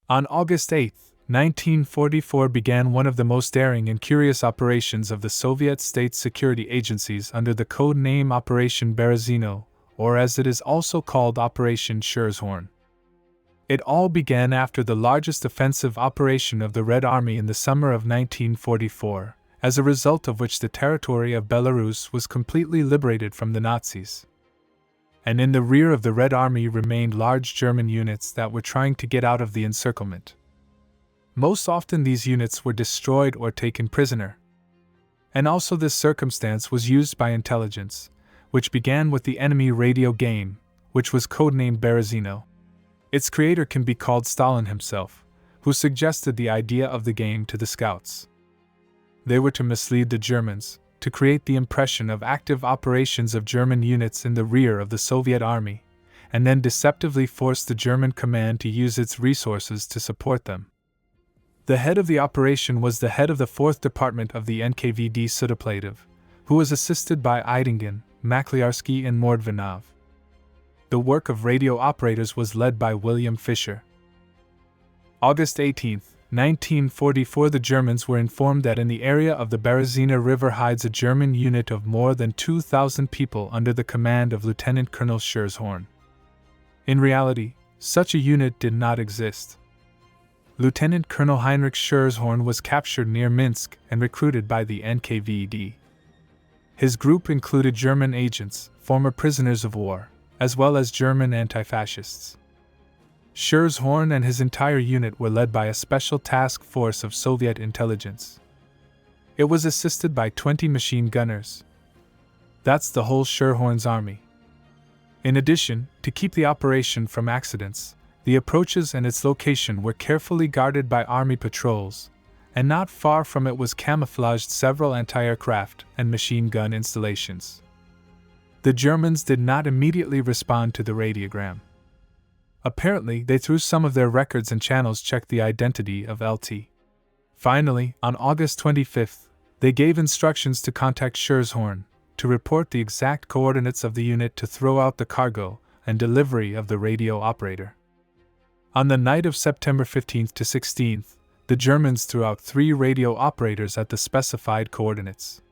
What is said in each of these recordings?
On August 8, 1944 began one of the most daring and curious operations of the Soviet state security agencies under the code name Operation Berezino, or as it is also called Operation Schernhorn. It all began after the largest offensive operation of the Red Army in the summer of 1944, as a result of which the territory of Belarus was completely liberated from the Nazis. And in the rear of the Red Army remained large German units that were trying to get out of the encirclement. Most often these units were destroyed or taken prisoner. And also this circumstance was used by intelligence, which began with the enemy radio game, which was codenamed Berezino. Its creator can be called Stalin himself, who suggested the idea of the game to the scouts. They were to mislead the Germans, to create the impression of active operations of German units in the rear of the Soviet army, and then deceptively force the German command to use its resources to support them. The head of the operation was the head of the 4th Department of the NKVD Sudoplativ, who was assisted by Eidingen, Makliarsky and Mordvinov. The work of radio operators was led by William Fisher. August 18, 1944, the Germans were informed that in the area of the Berezina River hides a German unit of more than 2,000 people under the command of Lieutenant Colonel Schernhorn. In reality, such a unit did not exist. Lieutenant Colonel Heinrich Schernhorn was captured near Minsk and recruited by the NKVD. His group included German agents, former prisoners of war, as well as German anti-fascists. Schernhorn and his entire unit were led by a special task force of Soviet intelligence. It was assisted by 20 machine gunners. That's the whole Schernhorn's army. In addition, to keep the operation from accidents, the approaches and its location were carefully guarded by army patrols, and not far from it was camouflaged several anti-aircraft and machine gun installations. The Germans did not immediately respond to the radiogram. Apparently, they through some of their records and channels checked the identity of LT. Finally, on August 25, they gave instructions to contact Schernhorn to report the exact coordinates of the unit to throw out the cargo and delivery of the radio operator. On the night of September 15th to 16th, the Germans threw out 3 radio operators at the specified coordinates.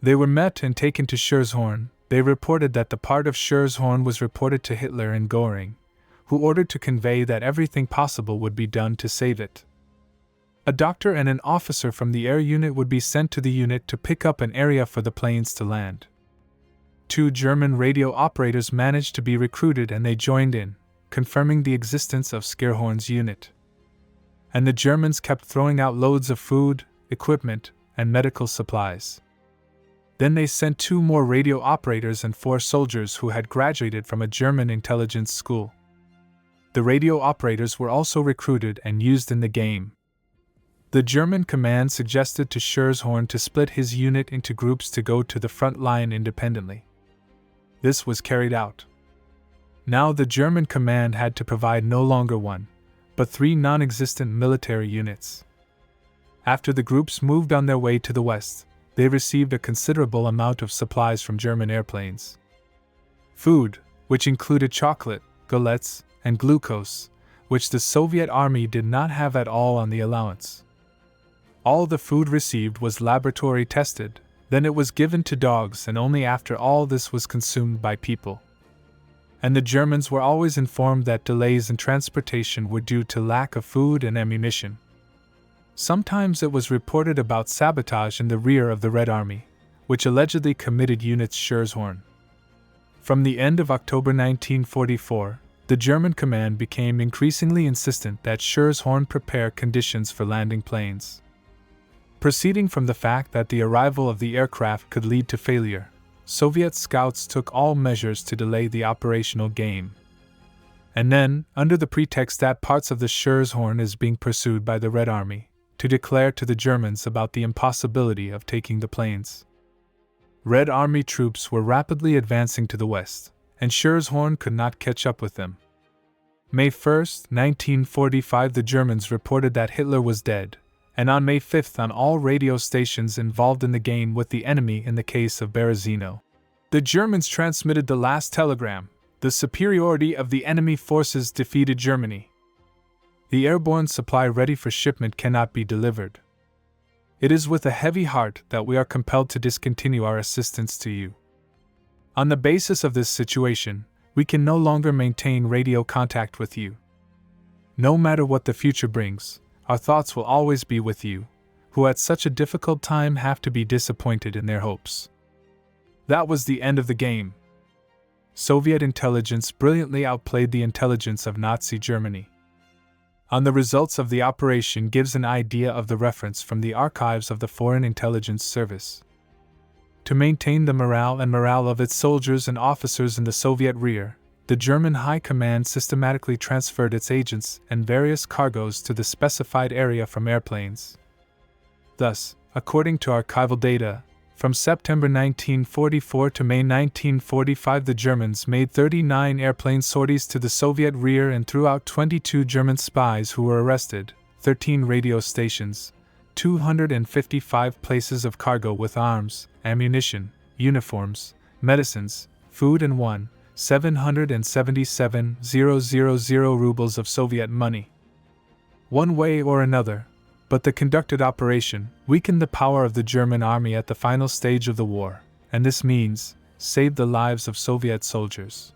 They were met and taken to Schernhorn. They reported that the part of Schernhorn was reported to Hitler and Göring, who ordered to convey that everything possible would be done to save it. A doctor and an officer from the air unit would be sent to the unit to pick up an area for the planes to land. 2 German radio operators managed to be recruited and they joined in, confirming the existence of Schernhorn's unit. And the Germans kept throwing out loads of food, equipment, and medical supplies. Then they sent 2 more radio operators and 4 soldiers who had graduated from a German intelligence school. The radio operators were also recruited and used in the game. The German command suggested to Schernhorn to split his unit into groups to go to the front line independently. This was carried out. Now the German command had to provide no longer 1, but 3 non-existent military units. After the groups moved on their way to the west, they received a considerable amount of supplies from German airplanes. Food, which included chocolate, galettes, and glucose, which the Soviet army did not have at all on the allowance. All the food received was laboratory tested, then it was given to dogs, and only after all this was consumed by people. And the Germans were always informed that delays in transportation were due to lack of food and ammunition. Sometimes it was reported about sabotage in the rear of the Red Army, which allegedly committed units Schernhorn. From the end of October 1944, the German command became increasingly insistent that Schernhorn prepare conditions for landing planes. Proceeding from the fact that the arrival of the aircraft could lead to failure, Soviet scouts took all measures to delay the operational game. And then, under the pretext that parts of the Schernhorn is being pursued by the Red Army, to declare to the Germans about the impossibility of taking the planes. Red Army troops were rapidly advancing to the west, and Schernhorn could not catch up with them. May 1, 1945, the Germans reported that Hitler was dead, and on May 5 on all radio stations involved in the game with the enemy in the case of Berezino, the Germans transmitted the last telegram: the superiority of the enemy forces defeated Germany. The airborne supply ready for shipment cannot be delivered. It is with a heavy heart that we are compelled to discontinue our assistance to you. On the basis of this situation, we can no longer maintain radio contact with you. No matter what the future brings, our thoughts will always be with you, who at such a difficult time have to be disappointed in their hopes. That was the end of the game. Soviet intelligence brilliantly outplayed the intelligence of Nazi Germany. On the results of the operation gives an idea of the reference from the archives of the Foreign Intelligence Service. To maintain the morale of its soldiers and officers in the Soviet rear, the German High Command systematically transferred its agents and various cargoes to the specified area from airplanes. Thus, according to archival data, from September 1944 to May 1945 the Germans made 39 airplane sorties to the Soviet rear and threw out 22 German spies who were arrested, 13 radio stations, 255 places of cargo with arms, ammunition, uniforms, medicines, food and 777,000 rubles of Soviet money. One way or another, but the conducted operation weakened the power of the German army at the final stage of the war, and this means saved the lives of Soviet soldiers.